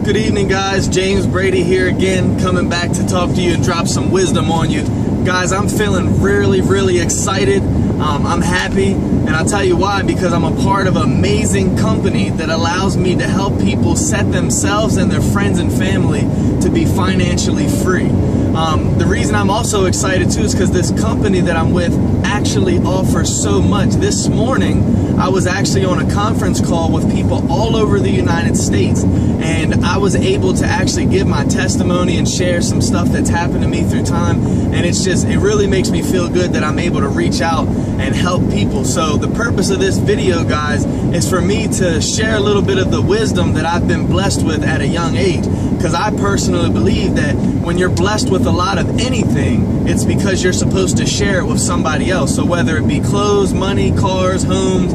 Good evening, guys. James Brady here again, coming back to talk to you and drop some wisdom on you. Guys, I'm feeling really excited. I'm happy, and I'll tell you why, because I'm a part of an amazing company that allows me to help people set themselves and their friends and family to be financially free. The reason I'm also excited too is because this company that I'm with actually offers so much. This morning, I was actually on a conference call with people all over the United States, and I was able to actually give my testimony and share some stuff that's happened to me through time, and it really makes me feel good that I'm able to reach out and help people. So the purpose of this video, guys, is for me to share a little bit of the wisdom that I've been blessed with at a young age, because I personally believe that when you're blessed with a lot of anything, it's because you're supposed to share it with somebody else. So whether it be clothes, money, cars, homes,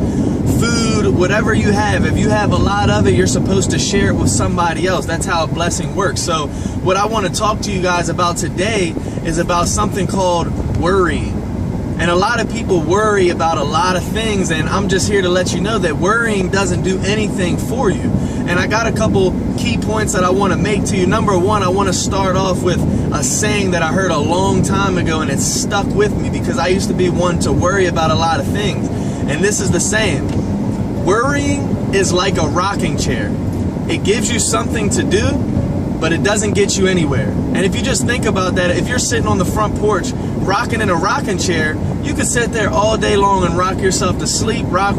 food, whatever you have, if you have a lot of it, you're supposed to share it with somebody else. That's how a blessing works. So what I want to talk to you guys about today is about something called worrying. And a lot of people worry about a lot of things, and I'm just here to let you know that worrying doesn't do anything for you. And I got a couple key points that I want to make to you. Number one, I want to start off with a saying that I heard a long time ago, and it's stuck with me because I used to be one to worry about a lot of things. And this is the saying: worrying is like a rocking chair. It gives you something to do, but it doesn't get you anywhere. And if you just think about that, if you're sitting on the front porch rocking in a rocking chair, you could sit there all day long and rock yourself to sleep, rock,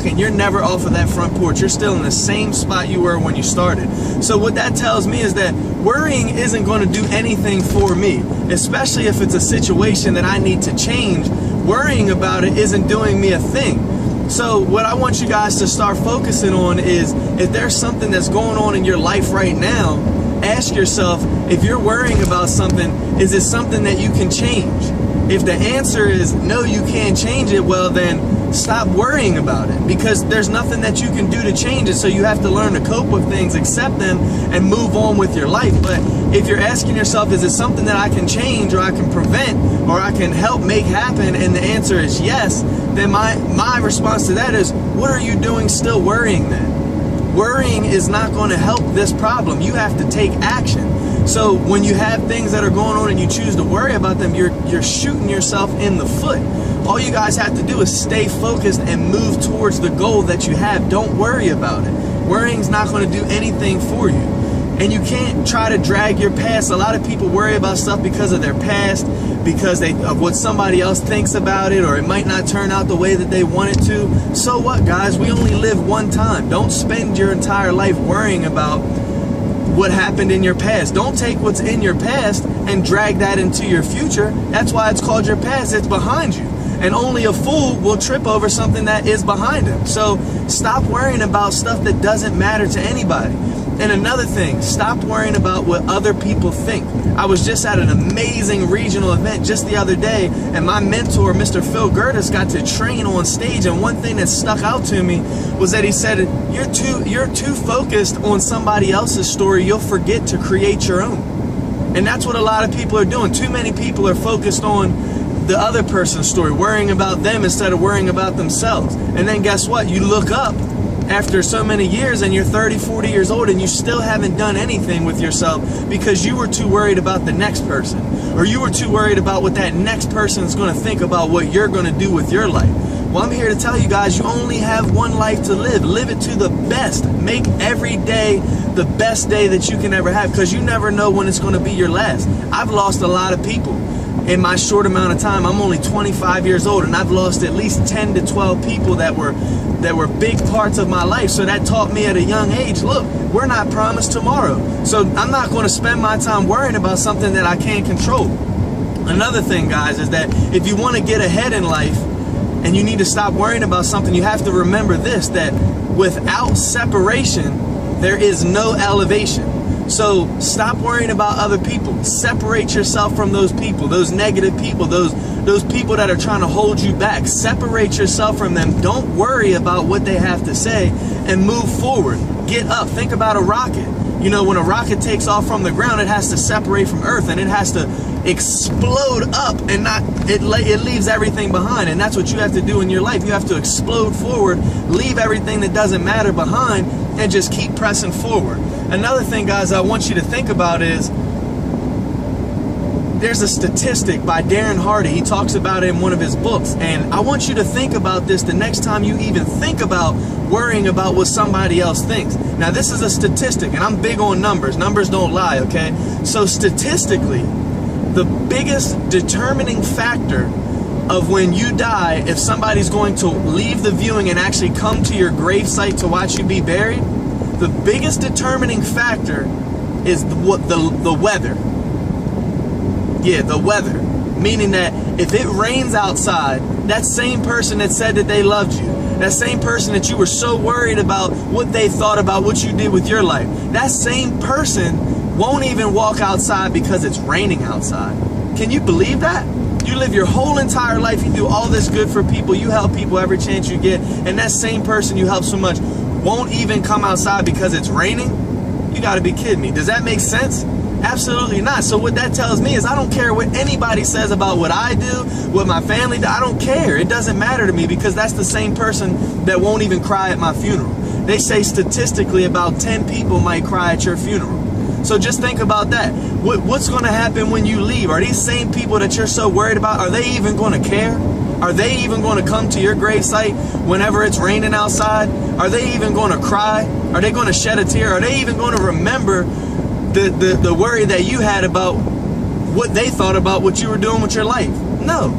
and you're never off of that front porch. You're still in the same spot you were when you started. So what that tells me is that worrying isn't going to do anything for me, especially if it's a situation that I need to change. Worrying about it isn't doing me a thing. So what I want you guys to start focusing on is, if there's something that's going on in your life right now, ask yourself, if you're worrying about something, is it something that you can change? If the answer is no, you can't change it, well then stop worrying about it, because there's nothing that you can do to change it. So you have to learn to cope with things, accept them, and move on with your life. But if you're asking yourself, is it something that I can change, or I can prevent, or I can help make happen, and the answer is yes, then my response to that is, what are you doing still worrying then? Worrying is not going to help this problem. You have to take action. So when you have things that are going on and you choose to worry about them, you're shooting yourself in the foot. All you guys have to do is stay focused and move towards the goal that you have. Don't worry about it. Worrying's not going to do anything for you. And you can't try to drag your past. A lot of people worry about stuff because of their past, because of what somebody else thinks about it, or it might not turn out the way that they want it to. So what, guys? We only live one time. Don't spend your entire life worrying about what happened in your past. Don't take what's in your past and drag that into your future. That's why it's called your past. It's behind you. And only a fool will trip over something that is behind him. So stop worrying about stuff that doesn't matter to anybody. And another thing, stop worrying about what other people think. I was just at an amazing regional event just the other day, and my mentor, Mr. Phil Gertis, got to train on stage, and one thing that stuck out to me was that he said, you're too focused on somebody else's story, you'll forget to create your own. And that's what a lot of people are doing. Too many people are focused on the other person's story, worrying about them instead of worrying about themselves. And then guess what? You look up after so many years and you're 30, 40 years old and you still haven't done anything with yourself because you were too worried about the next person, or you were too worried about what that next person is going to think about what you're going to do with your life. Well, I'm here to tell you guys, you only have one life to live. Live it to the best. Make every day the best day that you can ever have, because you never know when it's going to be your last. I've lost a lot of people in my short amount of time. I'm only 25 years old, and I've lost at least 10 to 12 people that were big parts of my life. So that taught me at a young age, look, we're not promised tomorrow. So I'm not going to spend my time worrying about something that I can't control. Another thing, guys, is that if you want to get ahead in life and you need to stop worrying about something, you have to remember this, that without separation, there is no elevation. So stop worrying about other people. Separate yourself from those people, those negative people, those people that are trying to hold you back. Separate yourself from them. Don't worry about what they have to say, and move forward. Get up. Think about a rocket. You know, when a rocket takes off from the ground, it has to separate from Earth, and it has to explode up, and it leaves everything behind. And that's what you have to do in your life. You have to explode forward, leave everything that doesn't matter behind, and just keep pressing forward. Another thing, guys, I want you to think about is there's a statistic by Darren Hardy. He talks about it in one of his books. And I want you to think about this the next time you even think about worrying about what somebody else thinks. Now, this is a statistic, and I'm big on numbers. Numbers don't lie, okay? So statistically, the biggest determining factor of when you die, if somebody's going to leave the viewing and actually come to your gravesite to watch you be buried, the biggest determining factor is the weather. Yeah, the weather. Meaning that if it rains outside, that same person that said that they loved you, that same person that you were so worried about what they thought about what you did with your life, that same person won't even walk outside because it's raining outside. Can you believe that? You live your whole entire life, you do all this good for people, you help people every chance you get, and that same person you help so much won't even come outside because it's raining? You gotta be kidding me. Does that make sense? Absolutely not. So what that tells me is I don't care what anybody says about what I do, what my family does. I don't care. It doesn't matter to me, because that's the same person that won't even cry at my funeral. They say statistically about 10 people might cry at your funeral. So just think about that. What's going to happen when you leave? Are these same people that you're so worried about, are they even going to care? Are they even going to come to your gravesite whenever it's raining outside? Are they even going to cry? Are they going to shed a tear? Are they even going to remember the worry that you had about what they thought about what you were doing with your life? No,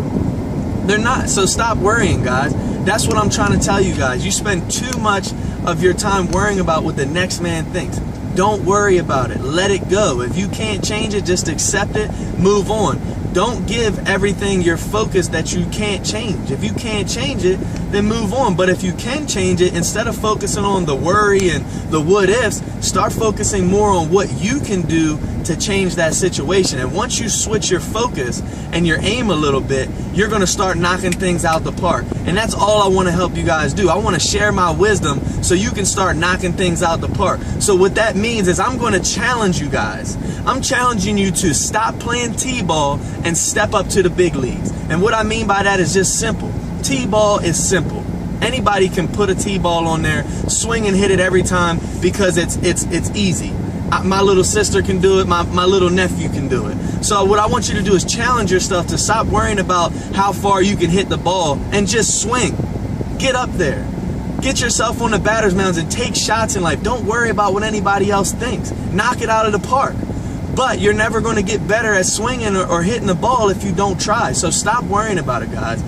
they're not. So stop worrying, guys. That's what I'm trying to tell you guys. You spend too much of your time worrying about what the next man thinks. Don't worry about it. Let it go. If you can't change it, just accept it, move on. Don't give everything your focus that you can't change. If you can't change it, then move on. But if you can change it, instead of focusing on the worry and the what ifs, start focusing more on what you can do to change that situation. And once you switch your focus and your aim a little bit, you're going to start knocking things out the park. And that's all I want to help you guys do. I want to share my wisdom so you can start knocking things out the park. So what that means is I'm going to challenge you guys. I'm challenging you to stop playing T-ball and step up to the big leagues. And what I mean by that is just simple. T-ball is simple. Anybody can put a T-ball on there, swing and hit it every time because it's easy. My little sister can do it, my little nephew can do it. So what I want you to do is challenge yourself to stop worrying about how far you can hit the ball and just swing. Get up there. Get yourself on the batter's mounds and take shots in life. Don't worry about what anybody else thinks. Knock it out of the park. But you're never going to get better at swinging or hitting the ball if you don't try. So stop worrying about it, guys.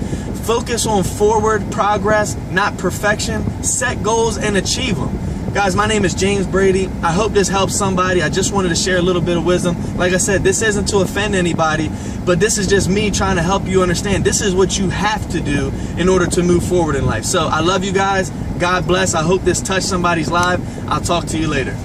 Focus on forward progress, not perfection. Set goals and achieve them. Guys, my name is James Brady. I hope this helps somebody. I just wanted to share a little bit of wisdom. Like I said, this isn't to offend anybody, but this is just me trying to help you understand this is what you have to do in order to move forward in life. So I love you guys. God bless. I hope this touched somebody's life. I'll talk to you later.